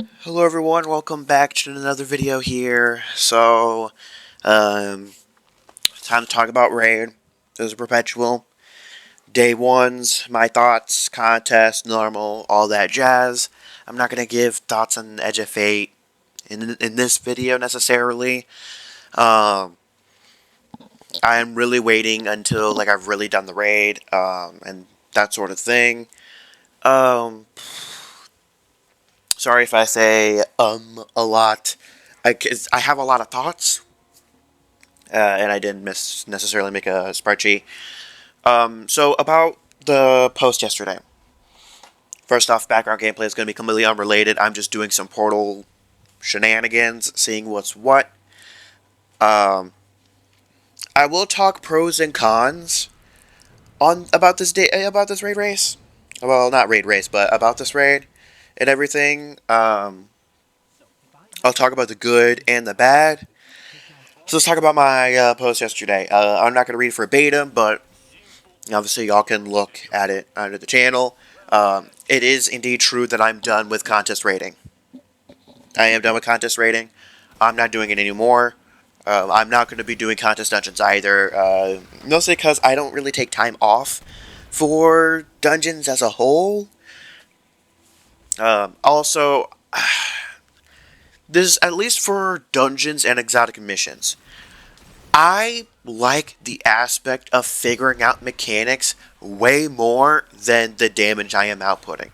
Hello everyone, welcome back to another video here. Um, time to talk about Raid. There's a Perpetual. Day ones, my thoughts, contest, normal, all that jazz. I'm not going to give thoughts on Edge of Fate in this video necessarily. Um, I'm really waiting until I've really done the raid and that sort of thing. Um, Sorry if I say a lot. I have a lot of thoughts, and I didn't necessarily make a spreadsheet. So about the post yesterday. First off, background gameplay is going to be completely unrelated. I'm just doing some Portal shenanigans, seeing what's what. Um, I will talk pros and cons on about this raid race. Well, not raid race, but about this raid and everything. I'll talk about the good and the bad. So let's talk about my post yesterday. I'm not going to read verbatim, but obviously y'all can look at it under the channel. It is indeed true that I'm done with contest rating. I am done with contest rating. I'm not doing it anymore. I'm not going to be doing contest dungeons either. Mostly because I don't really take time off for dungeons as a whole. Also, this is at least for dungeons and exotic missions. I like the aspect of figuring out mechanics way more than the damage I am outputting.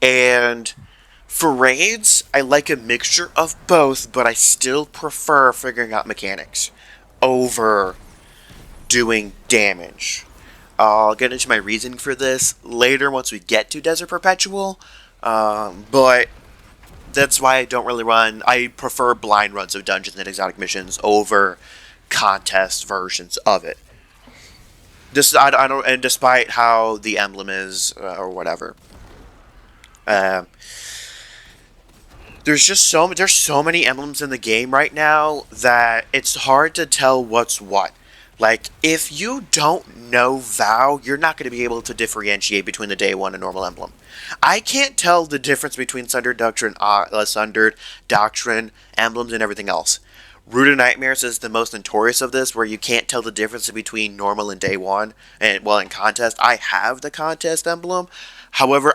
And for raids, I like a mixture of both, but I still prefer figuring out mechanics over doing damage. I'll get into my reasoning for this later once we get to Desert Perpetual, but that's why I don't really run. I prefer blind runs of dungeons and exotic missions over contest versions of it. I don't, and despite how the emblem is or whatever, uh, there's so many emblems in the game right now that it's hard to tell what's what. Like, if you don't know Vow, you're not going to be able to differentiate between the day one and normal emblem. I can't tell the difference between Sundered Doctrine, emblems, and everything else. Rooted Nightmares is the most notorious of this, where you can't tell the difference between normal and day one. And, well, in contest, I have the contest emblem. However,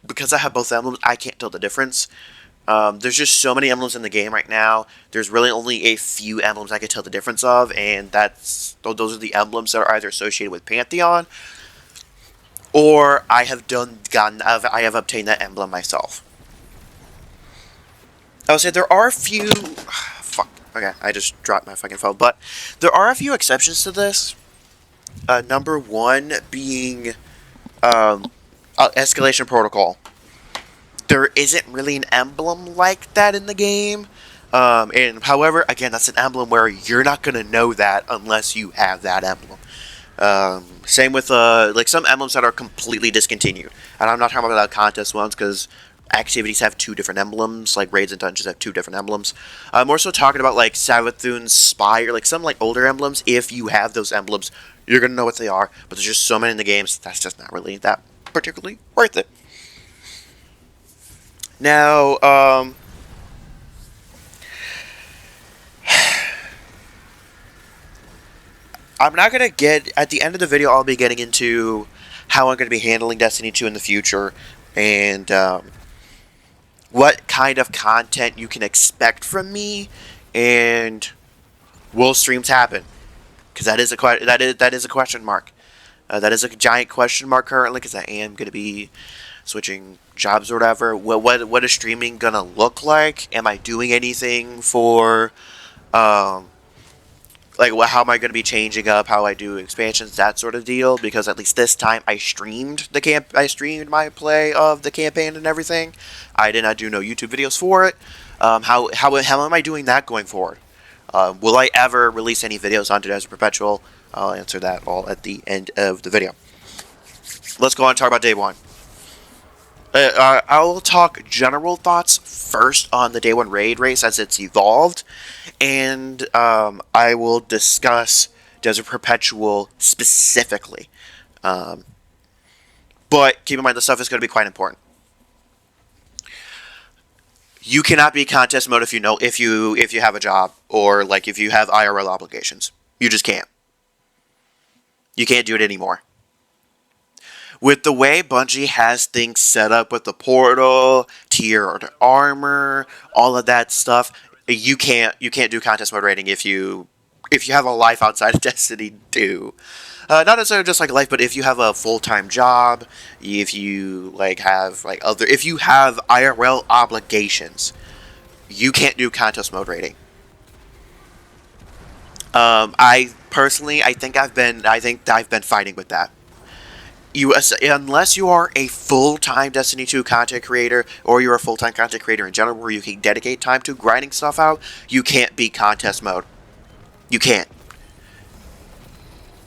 because I have both emblems, I can't tell the difference. There's just so many emblems in the game right now. There's really only a few emblems I can tell the difference of, and those are the emblems that are either associated with Pantheon, or I have obtained that emblem myself. I would say there are a few. Fuck. Okay, I just dropped my fucking phone. But there are a few exceptions to this. Number one being Escalation Protocol. There isn't really an emblem like that in the game. And however, again, that's an emblem where you're not going to know that unless you have that emblem. Same with some emblems that are completely discontinued. And I'm not talking about contest ones because activities have two different emblems, like raids and dungeons have two different emblems. I'm more so talking about like Savathun's Spire, like some like older emblems. If you have those emblems, you're going to know what they are. But there's just so many in the games, that's just not really that particularly worth it. Now, I'm not going to get, at the end of the video, I'll be getting into how I'm going to be handling Destiny 2 in the future, and what kind of content you can expect from me, and will streams happen? Because that is a question mark. That is a giant question mark currently, because I am going to be switching jobs or whatever. What is streaming going to look like? Am I doing anything for... how am I going to be changing up how I do expansions, that sort of deal? Because at least this time I streamed my play of the campaign and everything. I did not do no YouTube videos for it. How am I doing that going forward? Will I ever release any videos onto Desert Perpetual? I'll answer that all at the end of the video. Let's go on and talk about day one. I will talk general thoughts first on the day one raid race as it's evolved, and I will discuss Desert Perpetual specifically. But keep in mind, the stuff is going to be quite important. You cannot be contest mode if you have a job or like if you have IRL obligations. You just can't. You can't do it anymore. With the way Bungie has things set up with the portal, tiered armor, all of that stuff, you can't do contest mode rating if you have a life outside of Destiny 2. Not necessarily just like life, but if you have a full-time job, if you if you have IRL obligations, you can't do contest mode rating. I think I've been fighting with that. Unless you are a full-time Destiny 2 content creator, or you're a full-time content creator in general, where you can dedicate time to grinding stuff out, you can't be contest mode. You can't.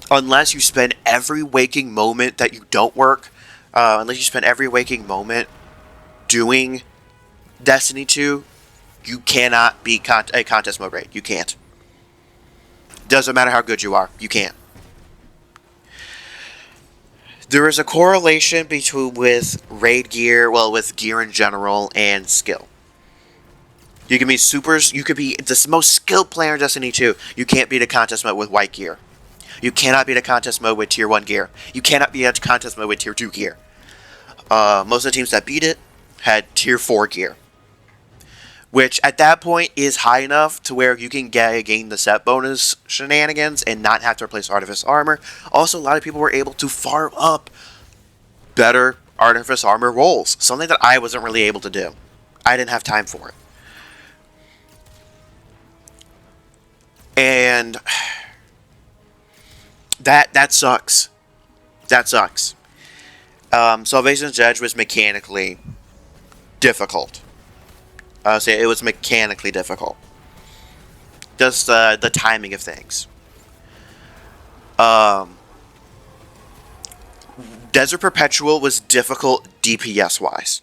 Unless you spend every waking moment that you don't work, unless you spend every waking moment doing Destiny 2, you cannot be a contest mode raid. You can't. Doesn't matter how good you are. You can't. There is a correlation with raid gear, with gear in general, and skill. You can be the most skilled player in Destiny 2. You can't beat a contest mode with white gear. You cannot beat a contest mode with tier 1 gear. You cannot beat a contest mode with tier 2 gear. Most of the teams that beat it had tier 4 gear, which at that point is high enough to where you can gain the set bonus shenanigans and not have to replace Artifice armor. Also, a lot of people were able to farm up better Artifice armor rolls, something that I wasn't really able to do. I didn't have time for it. And that sucks. That sucks. Salvation's Edge was mechanically difficult. It was mechanically difficult. Just the timing of things. Desert Perpetual was difficult DPS wise.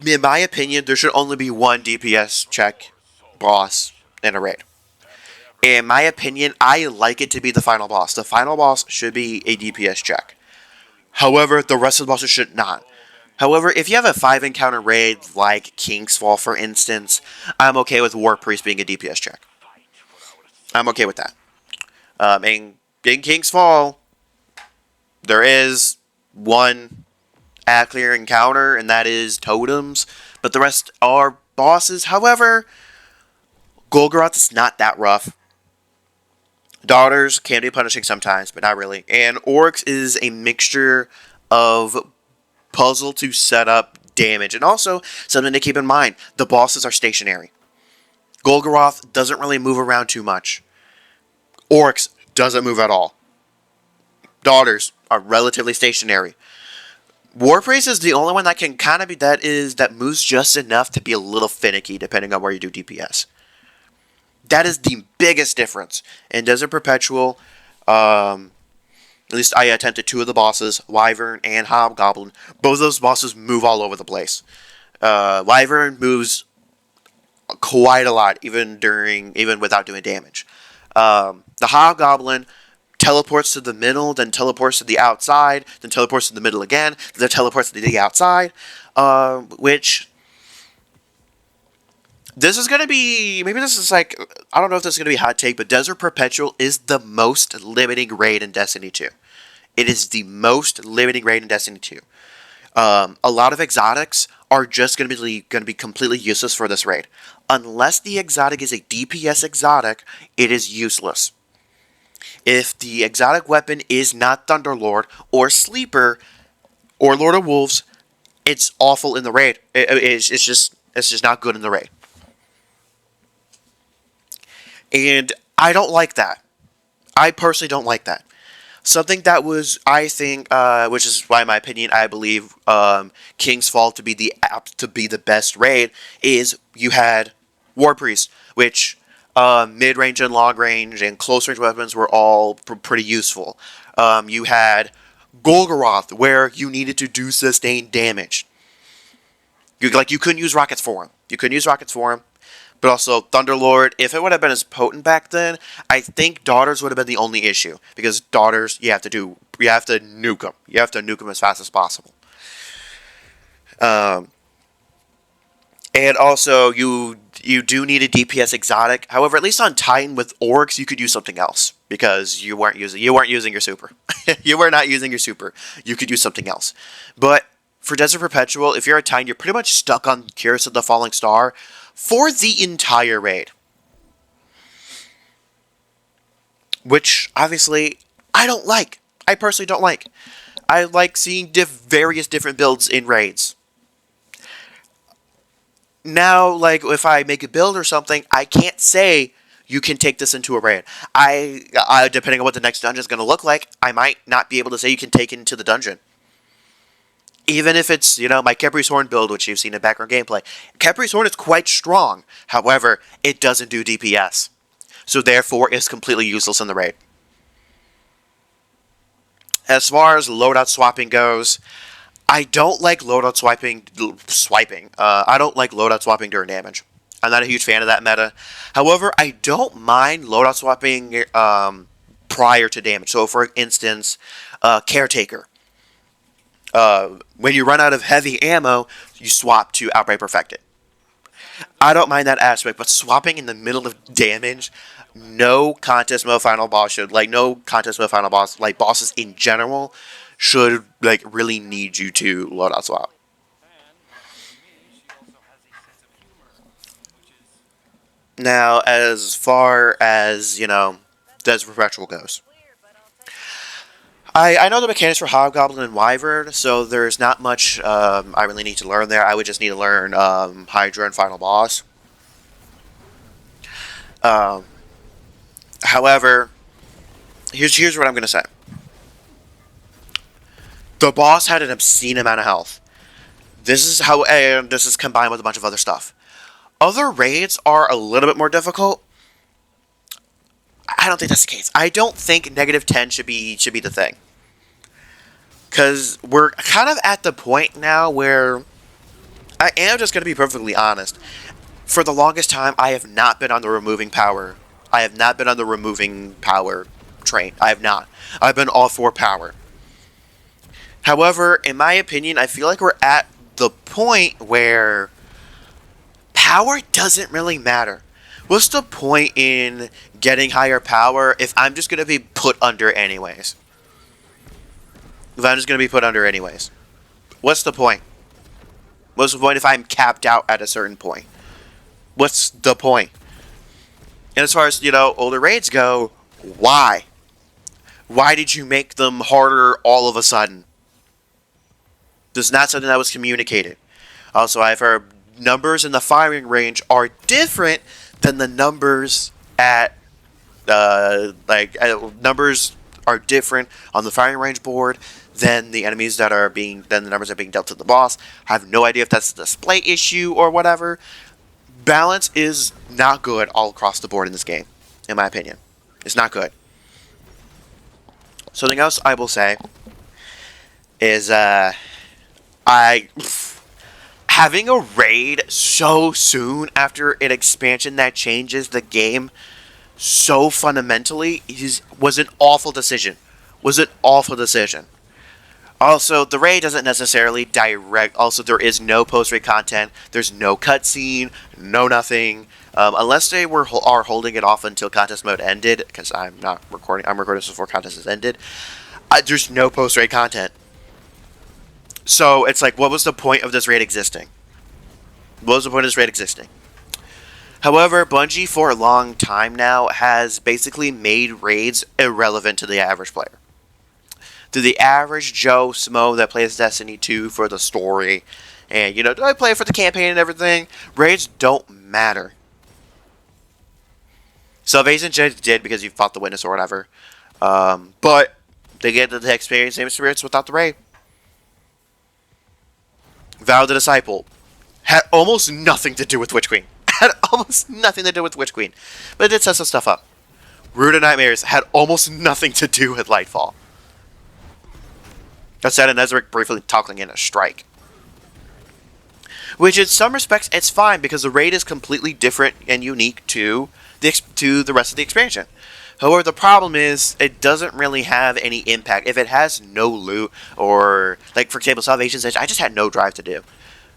In my opinion, there should only be one DPS check boss in a raid. In my opinion, I like it to be the final boss. The final boss should be a DPS check. However, the rest of the bosses should not. However, if you have a 5 encounter raid like King's Fall, for instance, I'm okay with War Priest being a DPS check. I'm okay with that. In King's Fall, there is one clear encounter, and that is totems, but the rest are bosses. However, Golgoroth is not that rough. Daughters can be punishing sometimes, but not really. And Oryx is a mixture of puzzle to set up damage. And also, something to keep in mind, the bosses are stationary. Golgoroth doesn't really move around too much. Oryx doesn't move at all. Daughters are relatively stationary. Warpriest is the only one that can kind of be that moves just enough to be a little finicky depending on where you do DPS. That is the biggest difference. In Desert Perpetual, at least I attempted 2 of the bosses, Wyvern and Hobgoblin. Both of those bosses move all over the place. Wyvern moves quite a lot, even without doing damage. The Hobgoblin teleports to the middle, then teleports to the outside, then teleports to the middle again, then teleports to the outside, which... This is going to be... Maybe this is like... I don't know if this is going to be a hot take, but Desert Perpetual is the most limiting raid in Destiny 2. It is the most limiting raid in Destiny 2. A lot of exotics are just going to be completely useless for this raid. Unless the exotic is a DPS exotic, it is useless. If the exotic weapon is not Thunderlord or Sleeper or Lord of Wolves, it's awful in the raid. It's just not good in the raid. And I don't like that. I personally don't like that. Something that was, I think, which is why, in my opinion, I believe King's Fall to be the best raid, is you had War Priest, which mid-range and long-range and close-range weapons were all pretty useful. You had Golgoroth, where you needed to do sustained damage. You couldn't use rockets for him. But also, Thunderlord, if it would have been as potent back then, I think Daughters would have been the only issue. Because Daughters, you have to nuke them. You have to nuke them as fast as possible. And also, you do need a DPS exotic. However, at least on Titan with Orcs, you could use something else. Because you weren't using your super. You were not using your super. You could use something else. But for Desert Perpetual, if you're a Titan, you're pretty much stuck on Curse of the Falling Star for the entire raid. Which, obviously, I don't like. I personally don't like. I like seeing various different builds in raids. Now, like, if I make a build or something, I can't say you can take this into a raid. I depending on what the next dungeon is going to look like, I might not be able to say you can take it into the dungeon. Even if it's, my Khepri's Horn build, which you've seen in background gameplay. Khepri's Horn is quite strong. However, it doesn't do DPS. So therefore, it's completely useless in the raid. As far as loadout swapping goes, I don't like loadout swiping. I don't like loadout swapping during damage. I'm not a huge fan of that meta. However, I don't mind loadout swapping prior to damage. So, for instance, Caretaker. When you run out of heavy ammo, you swap to Outright Perfected. I don't mind that aspect, but swapping in the middle of damage, no contest mode final boss bosses in general should really need you to loadout swap. Now, as far as, Desert Perpetual goes. I know the mechanics for Hobgoblin and Wyvern, so there's not much I really need to learn there. I would just need to learn Hydra and Final Boss. However, here's what I'm going to say. The boss had an obscene amount of health. This is combined with a bunch of other stuff. Other raids are a little bit more difficult. I don't think that's the case. I don't think -10 should be the thing. Because we're kind of at the point now where I am just going to be perfectly honest. For the longest time, I have not been on the removing power. I have not been on the removing power train. I have not. I've been all for power. However, in my opinion, I feel like we're at the point where power doesn't really matter. What's the point in getting higher power if I'm just going to be put under anyways? What's the point? What's the point if I'm capped out at a certain point? What's the point? And as far as, older raids go, why? Why did you make them harder all of a sudden? This is not something that was communicated. Also, I've heard numbers in the firing range are different than the numbers at numbers are different on the firing range board than the numbers that are being dealt to the boss. I have no idea if that's a display issue or whatever. Balance is not good all across the board in this game, in my opinion. It's not good. Something else I will say is having a raid so soon after an expansion that changes the game so fundamentally was an awful decision. Also, the raid doesn't necessarily direct. Also, there is no post-raid content. There's no cutscene, no nothing. Unless they are holding it off until contest mode ended, because I'm not recording. I'm recording this before contest has ended. There's no post-raid content. So it's like, what was the point of this raid existing? However, Bungie for a long time now has basically made raids irrelevant to the average player. To the average Joe Smo that plays Destiny 2 for the story, and do I play for the campaign and everything? Raids don't matter. Salvation did because you fought the witness or whatever, but they get the experience without the raid. Vow the Disciple had almost nothing to do with Witch Queen. But it did set some stuff up. Root of Nightmares had almost nothing to do with Lightfall. That said, Nezarec briefly toggling in a strike. Which in some respects it's fine because the raid is completely different and unique to the rest of the expansion. However, the problem is it doesn't really have any impact if it has no loot, or like for example Salvation's Edge. I just had no drive to do.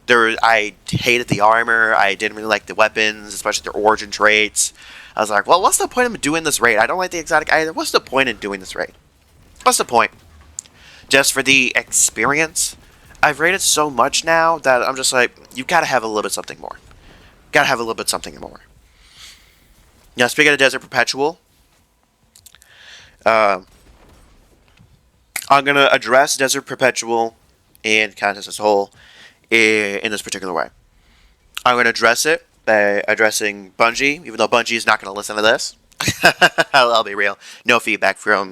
I hated the armor. I didn't really like the weapons, especially their origin traits. I was like, well, what's the point of doing this raid? I don't like the exotic either. What's the point in doing this raid? What's the point? Just for the experience? I've raided so much now that I'm just like, you gotta have a little bit something more. Gotta have a little bit something more. Now, speaking of Desert Perpetual, I'm gonna address Desert Perpetual and content as a whole in this particular way. I'm gonna address it by addressing Bungie, even though Bungie is not gonna listen to this. I'll be real. No feedback from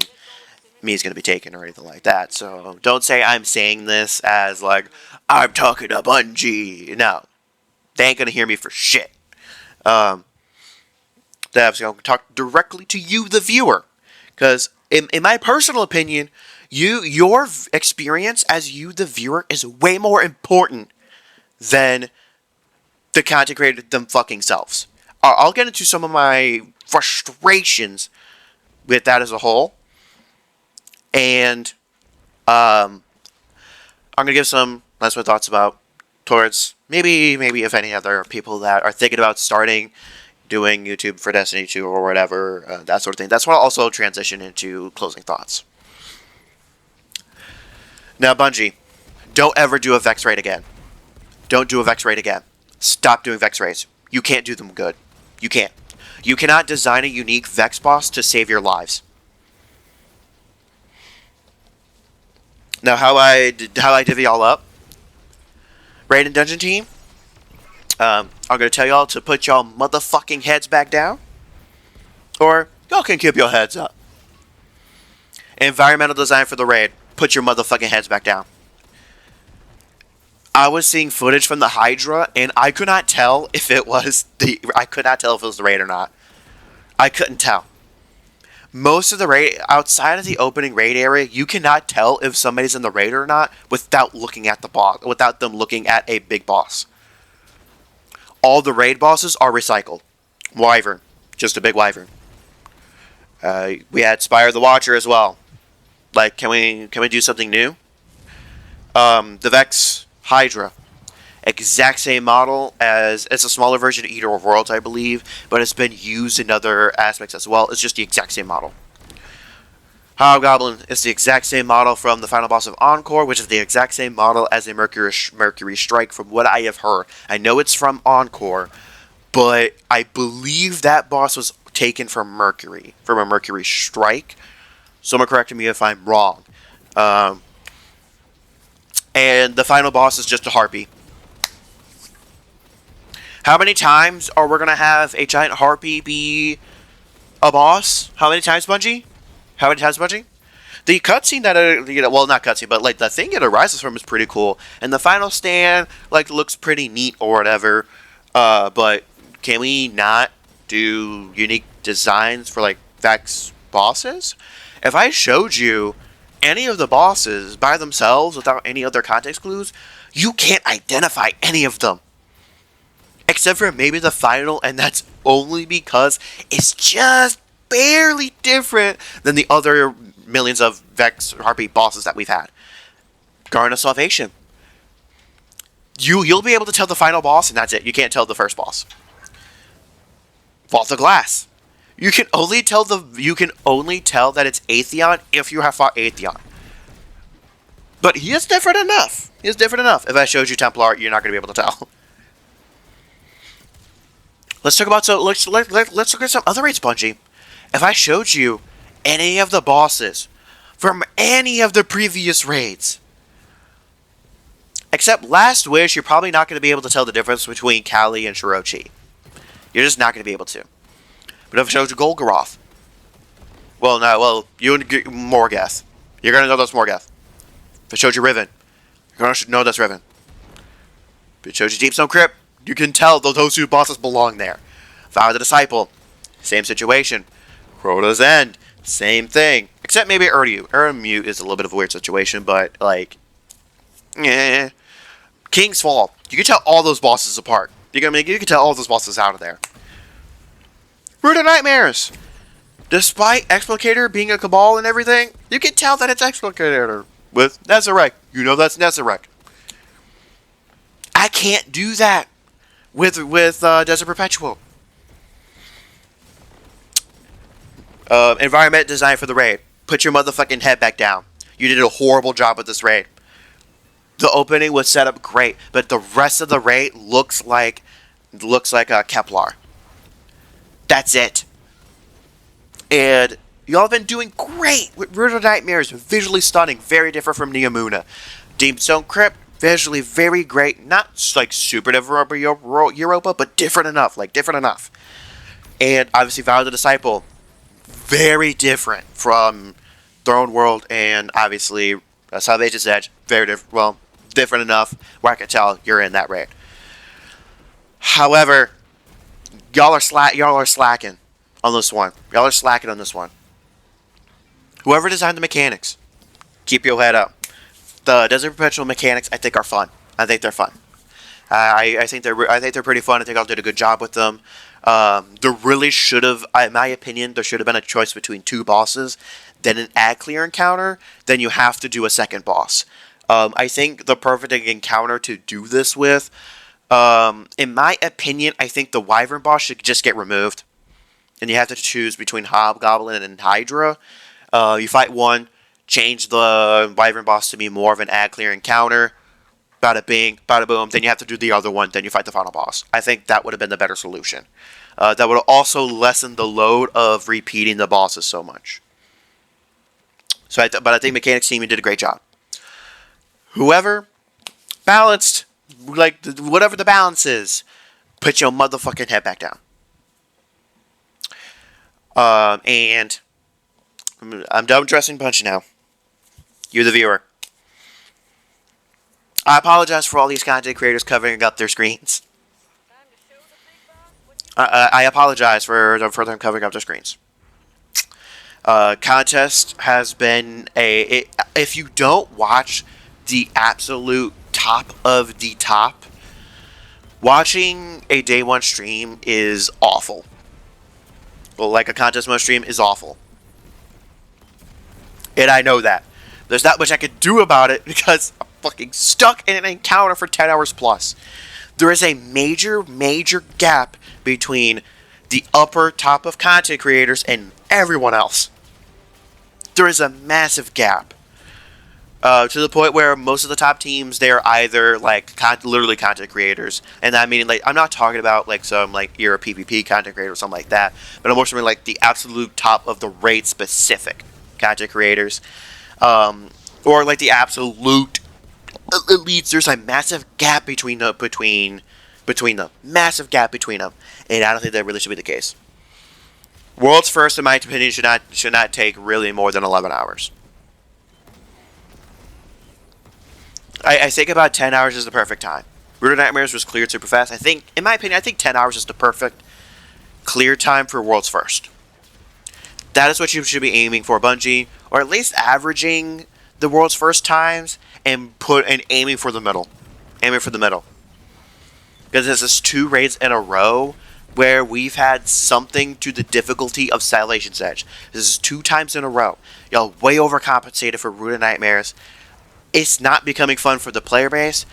me is going to be taken or anything like that. So don't say I'm saying this as like, I'm talking to Bungie. No. They ain't going to hear me for shit. I'm going to talk directly to you, the viewer. Because in my personal opinion, your experience as you, the viewer, is way more important than the content creators them fucking selves. I'll get into some of my frustrations with that as a whole. And I'm going to give some last minute thoughts about towards maybe if any other people that are thinking about starting doing YouTube for Destiny 2 or whatever, that sort of thing. That's what I'll also transition into closing thoughts. Now, Bungie, don't ever do a Vex raid again. Don't do a Vex raid again. Stop doing Vex raids. You can't do them good. You can't. You cannot design a unique Vex boss to save your lives. Now, how I divvy y'all up. Raid and Dungeon Team. I'm going to tell y'all to put y'all motherfucking heads back down. Or y'all can keep your heads up. Environmental design for the raid. Put your motherfucking heads back down. I was seeing footage from the Hydra, and I could not tell if it was the raid or not. I couldn't tell. Most of the raid, outside of the opening raid area, you cannot tell if somebody's in the raid or not without looking at the boss, without them looking at a big boss. All the raid bosses are recycled. Wyvern, just a big wyvern. We had Spire the Watcher as well. Like, can we do something new? The Vex Hydra. Exact same model as, it's a smaller version of Eater of Worlds, I believe, but it's been used in other aspects as well. It's just the exact same model. Hobgoblin is the exact same model from the final boss of Encore, which is the exact same model as a Mercury Strike from what I have heard. I know it's from Encore, but I believe that boss was taken from Mercury, from a Mercury Strike. Someone correct me if I'm wrong. And the final boss is just a Harpy. How many times are we going to have a giant Harpy be a boss? How many times, Bungie? How many times, Bungie? The cutscene that, well, not cutscene, but like the thing it arises from is pretty cool. And the final stand, like, looks pretty neat or whatever. But can we not do unique designs for, like, Vex bosses? If I showed you any of the bosses by themselves without any other context clues, you can't identify any of them. Except for maybe the final, and that's only because it's just barely different than the other millions of Vex Harpy bosses that we've had. Garden of Salvation. You'll be able to tell the final boss, and that's it. You can't tell the first boss. Vault of Glass. You can only tell that it's Atheon if you have fought Atheon. But he is different enough. If I showed you Templar, you're not going to be able to tell. Let's talk about let's look at some other raids, Bungie. If I showed you any of the bosses from any of the previous raids, except Last Wish, you're probably not going to be able to tell the difference between Kali and Shirochi. You're just not going to be able to. But if I showed you Golgoroth, you and Morgoth, you're going to know that's Morgoth. If I showed you Riven, you're going to know that's Riven. If I showed you Deepstone Crypt, you can tell those two bosses belong there. Vow the Disciple, same situation. Crota's End, same thing. Except maybe Urdu. Urdu is a little bit of a weird situation, but, like, King's Fall. You can tell all those bosses apart. You can tell all those bosses out of there. Root of Nightmares. Despite Explicator being a Cabal and everything, you can tell that it's Explicator with Nezarec. You know that's Nezarec. I can't do that with Desert Perpetual. Environment design for the raid. Put your motherfucking head back down. You did a horrible job with this raid. The opening was set up great, but the rest of the raid looks like a Kepler. That's it. And y'all have been doing great with Root of Nightmares. Visually stunning, very different from Neomuna. Deepstone Crypt, visually very great. Not like super different from Europa, but different enough. And obviously Vow of the Disciple, very different from Throne World and obviously Salvation's Edge. Very different. Well, different enough where I can tell you're in that raid. However, y'all are slacking on this one. Whoever designed the mechanics, keep your head up. The Desert Perpetual mechanics, I think, are fun. I think they're fun. I think they're pretty fun. I think y'all did a good job with them. There really should have, in my opinion, there should have been a choice between two bosses. Then an ad clear encounter. Then you have to do a second boss. I think the perfect encounter to do this with, in my opinion, I think the Wyvern boss should just get removed. And you have to choose between Hobgoblin and Hydra. You fight one, change the Wyvern boss to be more of an ad clear encounter. Bada bing, bada boom. Then you have to do the other one. Then you fight the final boss. I think that would have been the better solution. That would have also lessened the load of repeating the bosses so much. But I think Mechanics team did a great job. Whoever balanced, whatever the balance is, put your motherfucking head back down. And I'm done dressing Punchy now. You're the viewer. I apologize for all these content creators covering up their screens. I apologize for them covering up their screens. Contest has been if you don't watch the absolute top of the top, watching a day one stream is awful. Well, like a contest mode stream is awful. And I know that. There's not much I could do about it because I'm fucking stuck in an encounter for 10 hours plus. There is a major gap between the upper top of content creators and everyone else. There is a massive gap. To the point where most of the top teams, they're either literally content creators, and I mean I'm not talking about some you're a PvP content creator or something like that, but I'm more talking the absolute top of the raid specific content creators, or the absolute elites. There's a massive gap between them, massive gap between them, and I don't think that really should be the case. World's First, in my opinion, should not take really more than 11 hours. I think about 10 hours is the perfect time. Root of Nightmares was cleared super fast. In my opinion, 10 hours is the perfect clear time for World's First. That is what you should be aiming for, Bungie, or at least averaging the World's First times and aiming for the middle. Because this is 2 raids in a row where we've had something to the difficulty of Salvation's Edge. This is 2 times in a row. Y'all way overcompensated for Root of Nightmares. It's not becoming fun for the player base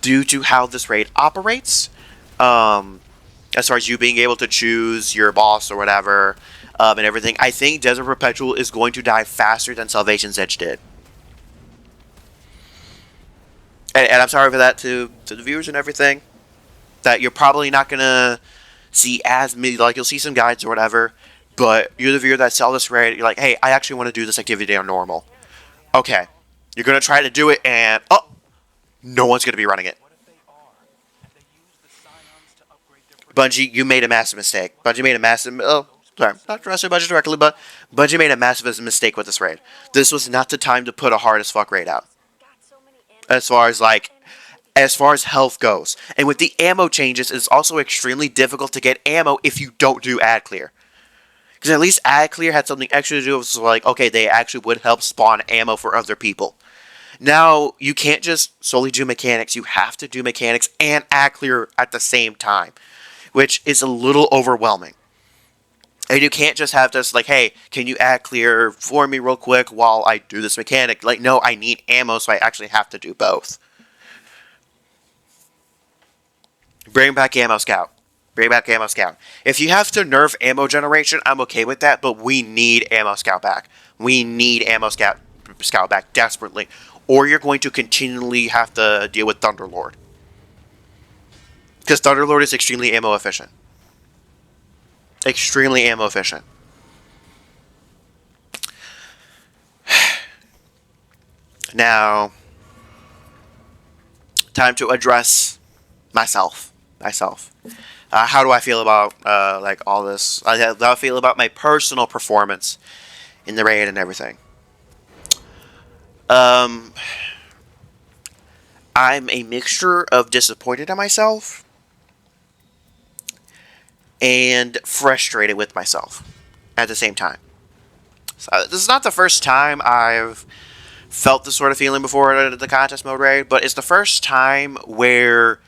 due to how this raid operates. As far as you being able to choose your boss or whatever, and everything. I think Desert Perpetual is going to die faster than Salvation's Edge did. And I'm sorry for that to the viewers and everything. That you're probably not going to see as many, you'll see some guides or whatever, but you're the viewer that saw this raid, you're like, hey, I actually want to do this activity on normal. Okay. You're going to try to do it, and, no one's going to be running it. Bungie, you made a massive mistake. Bungie made a massive, sorry, not addressing Bungie directly, but Bungie made a massive mistake with this raid. This was not the time to put a hard as fuck raid out. As far as health goes. And with the ammo changes, it's also extremely difficult to get ammo if you don't do ad clear. Because at least ad clear had something extra to do with, okay, they actually would help spawn ammo for other people. Now, you can't just solely do mechanics. You have to do mechanics and act clear at the same time, which is a little overwhelming. And you can't just have this, like, hey, can you act clear for me real quick while I do this mechanic? Like, no, I need ammo, so I actually have to do both. Bring back Ammo Scout. Bring back Ammo Scout. If you have to nerf ammo generation, I'm okay with that, but we need Ammo Scout back. We need Ammo Scout back desperately. Or you're going to continually have to deal with Thunderlord. Because Thunderlord is extremely ammo efficient. Extremely ammo efficient. Now, time to address myself. How do I feel about like all this? How do I feel about my personal performance in the raid and everything? I'm a mixture of disappointed in myself and frustrated with myself at the same time. So this is not the first time I've felt this sort of feeling before at the contest mode raid, but it's the first time where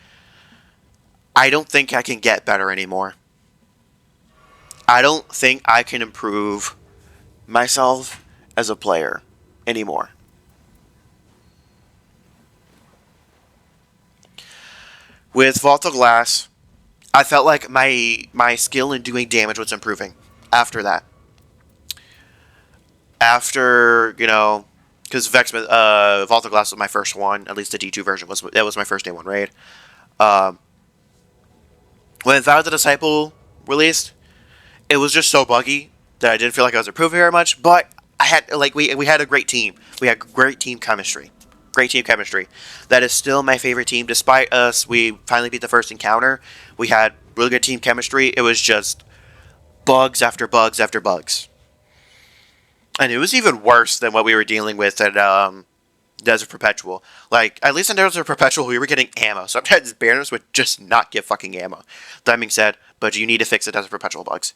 I don't think I can get better anymore. I don't think I can improve myself as a player anymore. With Vault of Glass, I felt like my skill in doing damage was improving after that. After, you know, because Vault of Glass was my first one, at least the D2 version was my first day one raid. When Vow of the Disciple released, it was just so buggy that I didn't feel like I was improving very much. But I had we had a great team. We had great team chemistry. Great team chemistry. That is still my favorite team. Despite us, we finally beat the first encounter. We had really good team chemistry. It was just bugs after bugs after bugs. And it was even worse than what we were dealing with at Desert Perpetual. Like, at least in Desert Perpetual, we were getting ammo. Sometimes banners would just not give fucking ammo. That being said, but you need to fix the Desert Perpetual bugs.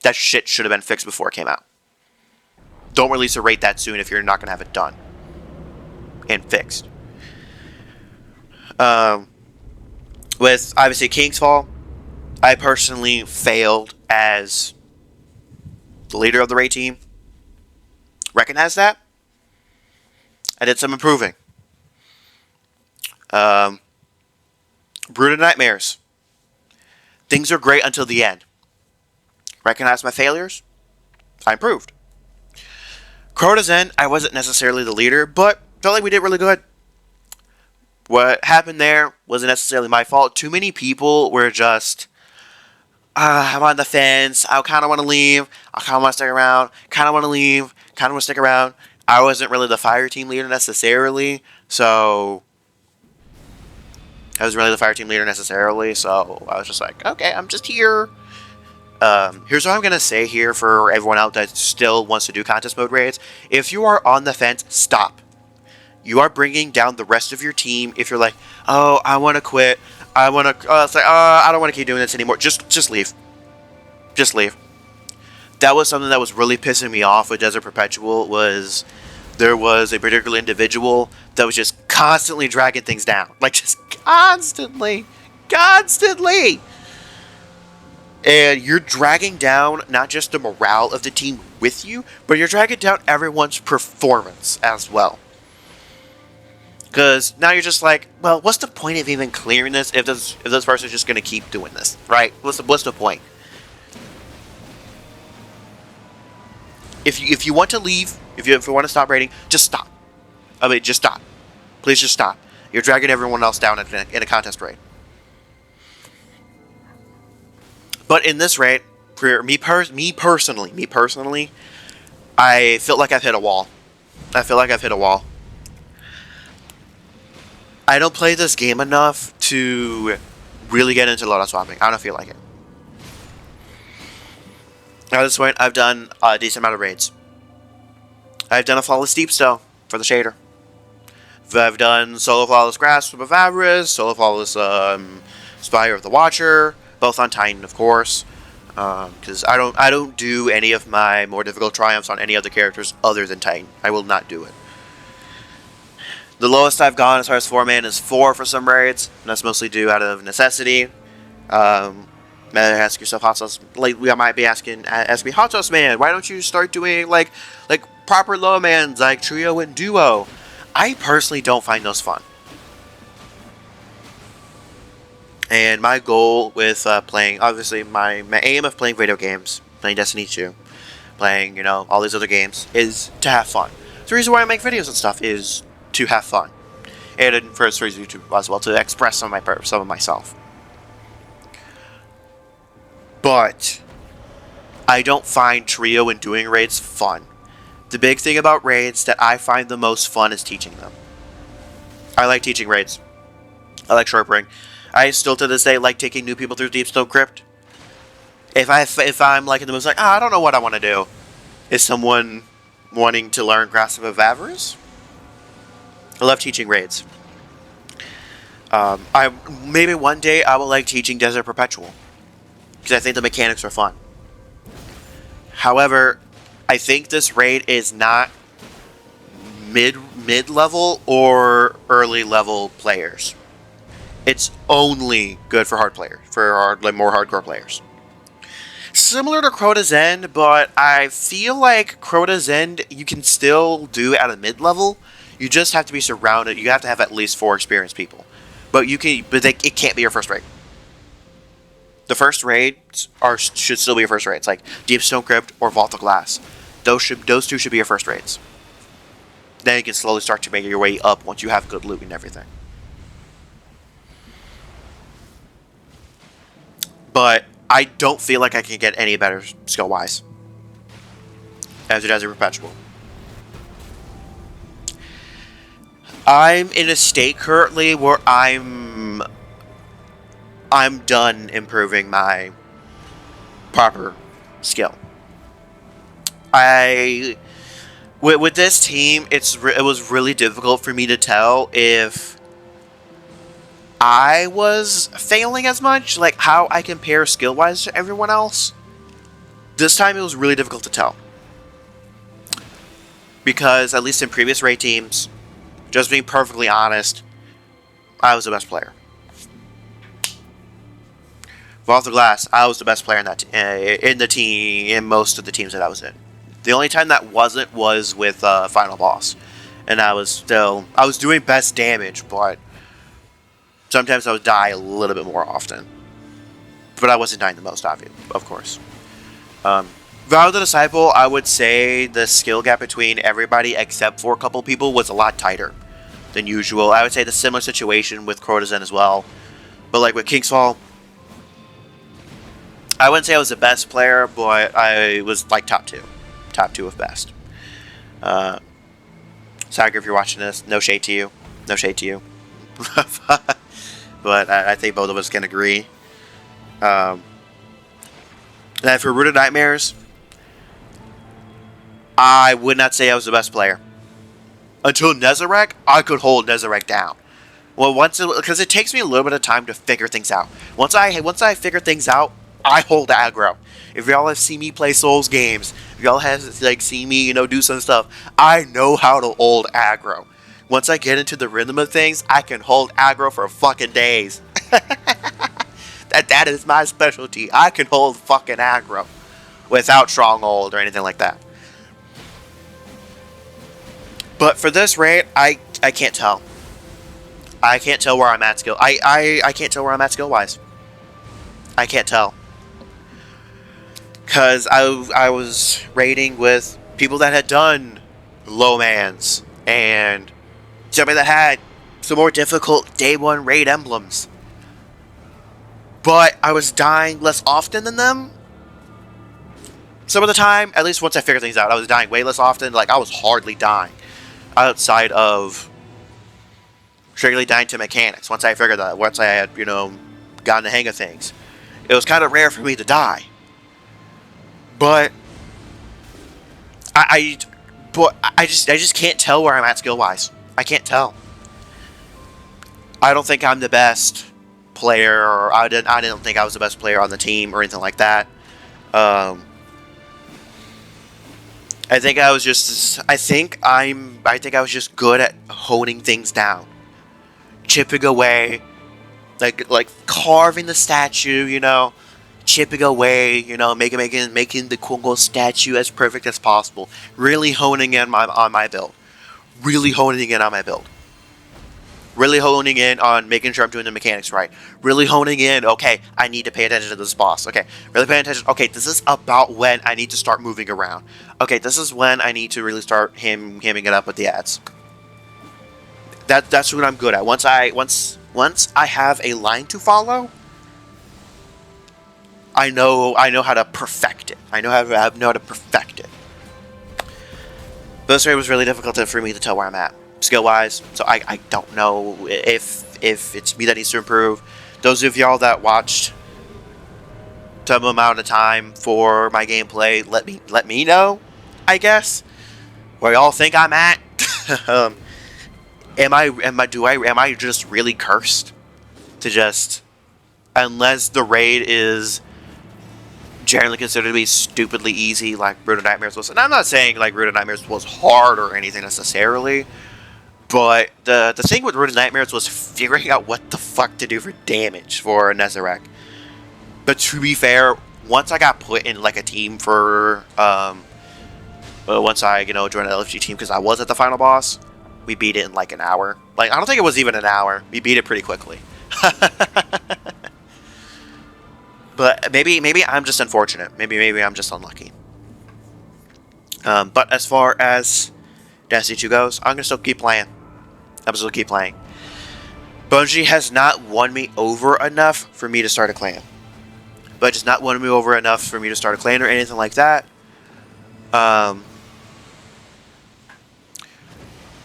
That shit should have been fixed before it came out. Don't release a raid that soon if you're not going to have it done and fixed. With, obviously, King's Fall, I personally failed as the leader of the raid team. Recognize that. I did some improving. Brood of Nightmares. Things are great until the end. Recognize my failures. I improved. Crota's End, I wasn't necessarily the leader, but felt like we did really good. What happened there wasn't necessarily my fault. Too many people were just, I'm on the fence. I kind of want to leave. I kind of want to stick around. Kind of want to leave. Kind of want to stick around. I wasn't really the fire team leader necessarily, so I was just like, okay, I'm just here. Here's what I'm going to say here for everyone out that still wants to do contest mode raids. If you are on the fence, stop. You are bringing down the rest of your team. If you're like, oh, I want to quit. I want to, it's like, I don't want to keep doing this anymore. Just leave. Just leave. That was something that was really pissing me off with Desert Perpetual, was there was a particular individual that was just constantly dragging things down. Like, just constantly. And you're dragging down not just the morale of the team with you, but you're dragging down everyone's performance as well. Because now you're just like, well, what's the point of even clearing this if this person's just going to keep doing this, right? What's the point? If you want to leave, if you want to stop raiding, just stop. I mean, just stop. Please just stop. You're dragging everyone else down in a contest raid. But in this raid, for me personally, I feel like I've hit a wall. I don't play this game enough to really get into loadout swapping. I don't feel like it. At this point, I've done a decent amount of raids. I've done a Flawless Deep Still for the shader. I've done Solo Flawless Grasp of Avarice, Solo Flawless Spire of the Watcher, both on Titan, of course. Because I don't do any of my more difficult triumphs on any other characters other than Titan. I will not do it. The lowest I've gone as far as 4-man is 4 for some raids, and that's mostly due out of necessity. Ask yourself, Hot Sauce. Like, we might be ask me, Hot Sauce Man, why don't you start doing like proper low mans like trio and duo? I personally don't find those fun. And my goal with playing, obviously, my aim of playing video games, playing Destiny 2, playing, all these other games, is to have fun. The reason why I make videos and stuff is to have fun. And for YouTube as well, to express some of myself. But I don't find trio and doing raids fun. The big thing about raids that I find the most fun is teaching them. I like teaching raids. I like sharpering. I still to this day like taking new people through Deepstone Crypt. If I'm like in the most like, I don't know what I want to do. Is someone wanting to learn Grasp of Avarice? I love teaching raids. Maybe one day I will like teaching Desert Perpetual, because I think the mechanics are fun. However, I think this raid is not mid-level or early level players. It's only good for hard players, more hardcore players. Similar to Crota's End, but I feel like Crota's End you can still do at a mid-level. You just have to be surrounded. You have to have at least 4 experienced people, but it can't be your first raid. The first raids should still be your first raids, like Deepstone Crypt or Vault of Glass. Those two should be your first raids. Then you can slowly start to make your way up once you have good loot and everything. But I don't feel like I can get any better skill-wise as it has a Perpetual. I'm in a state currently where I'm done improving my proper skill. With this team, it was really difficult for me to tell if I was failing as much, like how I compare skill-wise to everyone else. This time it was really difficult to tell. Because, at least in previous raid teams, just being perfectly honest, I was the best player. Vault of Glass, I was the best player in most of the teams that I was in. The only time that wasn't was with Final Boss. And I was doing best damage, but sometimes I would die a little bit more often. But I wasn't dying the most, of course. Vow the Disciple, I would say the skill gap between everybody except for a couple people was a lot tighter than usual. I would say the similar situation with Crota's End as well. But like with King's Fall, I wouldn't say I was the best player, but I was like top 2. Top 2 of best. Sagar, if you're watching this, no shade to you. No shade to you. But I think both of us can agree. And for Root of Nightmares, I would not say I was the best player. Until Nezarec, I could hold Nezarec down. Well, because it takes me a little bit of time to figure things out. Once I figure things out, I hold aggro. If y'all have seen me play Souls games, if y'all have seen me, do some stuff, I know how to hold aggro. Once I get into the rhythm of things, I can hold aggro for fucking days. That is my specialty. I can hold fucking aggro without stronghold or anything like that. But for this raid, I can't tell. I can't tell where I'm at skill. I can't tell where I'm at skill wise. I can't tell. Because I was raiding with people that had done low mans and somebody that had some more difficult day 1 raid emblems. But I was dying less often than them. Some of the time, at least once I figured things out, I was dying way less often. Like, I was hardly dying. Outside of strictly dying to mechanics. Once I figured that, once I had, gotten the hang of things. It was kind of rare for me to die. But I just can't tell where I'm at skill-wise. I can't tell. I don't think I'm the best player, or I didn't think I was the best player on the team or anything like that. I think I was just. I think I was just good at honing things down, chipping away, like carving the statue. Chipping away. Making the Kongo statue as perfect as possible. Really honing in on my build. Really honing in on my build. Really honing in on making sure I'm doing the mechanics right. Really honing in, okay, I need to pay attention to this boss. Okay, really paying attention. Okay, this is about when I need to start moving around. Okay, this is when I need to really start hamming it up with the ads. That's what I'm good at. Once I have a line to follow, I know how to perfect it. I know how to perfect it. But this raid was really difficult for me to tell where I'm at skill wise, so I don't know if it's me that needs to improve. Those of y'all that watched some amount of time for my gameplay, let me know, I guess, where y'all think I'm at. Am I just really cursed to just, unless the raid is generally considered to be stupidly easy like Root of Nightmares was, and I'm not saying like Root of Nightmares was hard or anything necessarily. But the thing with Root of Nightmares was figuring out what the fuck to do for damage for Nezarec. But to be fair, once I got put in like a team for once I joined the LFG team because I was at the final boss, we beat it in like an hour. Like I don't think it was even an hour. We beat it pretty quickly. But maybe I'm just unfortunate. Maybe I'm just unlucky. But as far as Destiny 2 goes, I'm gonna still keep playing. I'm still keep playing. Bungie has not won me over enough for me to start a clan. But just not won me over enough for me to start a clan or anything like that.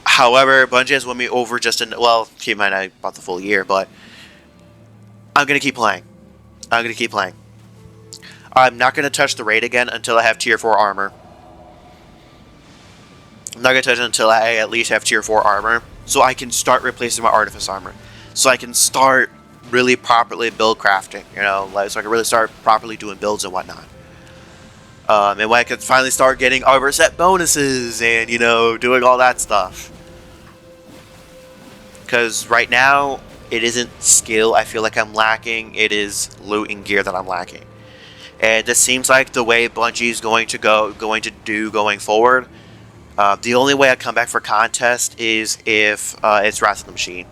However, Bungie has won me over just in, well, keep in mind I bought the full year, but I'm gonna keep playing. I'm gonna keep playing. I'm not gonna touch the raid again until I have tier 4 armor. I'm not going to touch it until I at least have tier 4 armor, so I can start replacing my artifice armor. So I can start really properly build crafting, so I can really start properly doing builds and whatnot. And when I can finally start getting armor set bonuses and, doing all that stuff. Because right now, it isn't skill I feel like I'm lacking, it is loot and gear that I'm lacking. And this seems like the way Bungie's going to do going forward. The only way I come back for contest is if it's Wrath of the Machine.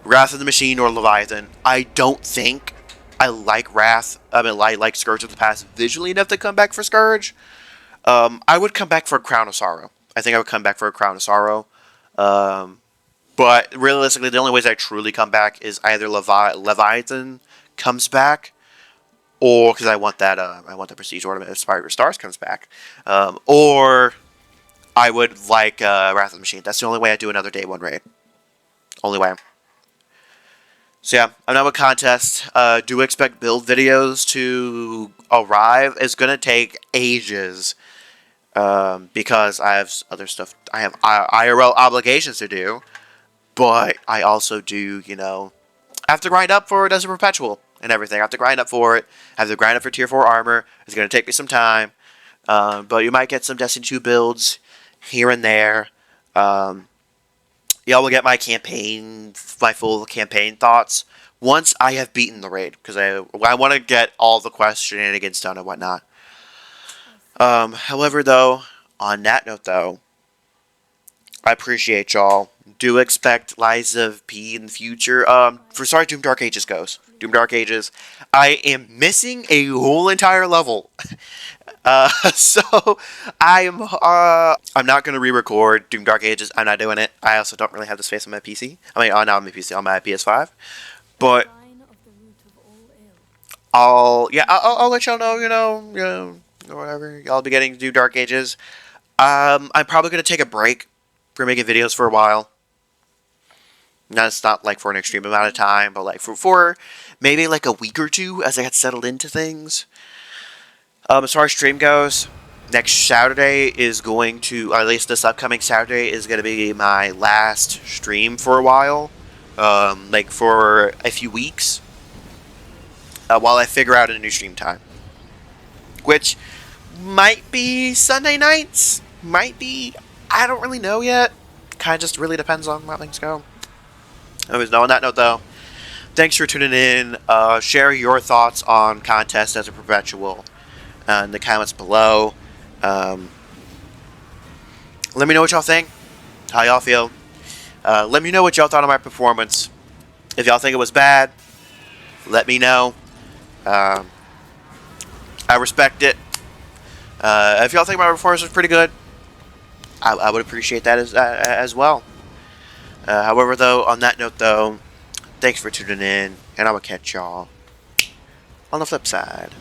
Wrath of the Machine or Leviathan. I don't think I like Wrath. I like Scourge of the Past visually enough to come back for Scourge. I would come back for a Crown of Sorrow. I think I would come back for a Crown of Sorrow. But realistically, the only ways I truly come back is either Leviathan comes back, or because I want that Prestige Ornament if Spire Stars comes back, or I would like Wrath of the Machine. That's the only way I do another day 1 raid. Only way. So yeah, I'm done with contest. Do expect build videos to arrive. It's going to take ages because I have other stuff. I have IRL obligations to do. But I also do, I have to grind up for it as a perpetual and everything. I have to grind up for it. I have to grind up for tier 4 armor. It's going to take me some time. But you might get some Destiny 2 builds here and there. Y'all will get my full campaign thoughts once I have beaten the raid, because I want to get all the quest shenanigans done and whatnot. However, though, on that note, though, I appreciate y'all. Do expect Liza P in the future. For sorry, Doom Dark Ages goes. Doom Dark Ages. I am missing a whole entire level. So I'm not gonna re-record Doom Dark Ages. I'm not doing it. I also don't really have the space on my PC. I mean, not on my PC, on my PS5. But I'll let y'all know. Whatever. Y'all be getting to do Dark Ages. I'm probably gonna take a break for making videos for a while. That's not like for an extreme amount of time, but like for maybe like a week or two as I get settled into things. As far as stream goes, next Saturday is going to, or at least this upcoming Saturday is going to be my last stream for a while, like for a few weeks, while I figure out a new stream time. Which Might be Sunday nights. Might be. I don't really know yet. Kind of just really depends on how things go. Anyways, no, on that note, though, thanks for tuning in. Share your thoughts on Contest as a Perpetual in the comments below. Let me know what y'all think. How y'all feel. Let me know what y'all thought of my performance. If y'all think it was bad, let me know. I respect it. If y'all think my performance was pretty good, I would appreciate that as well. However, though, on that note, though, thanks for tuning in, and I will catch y'all on the flip side.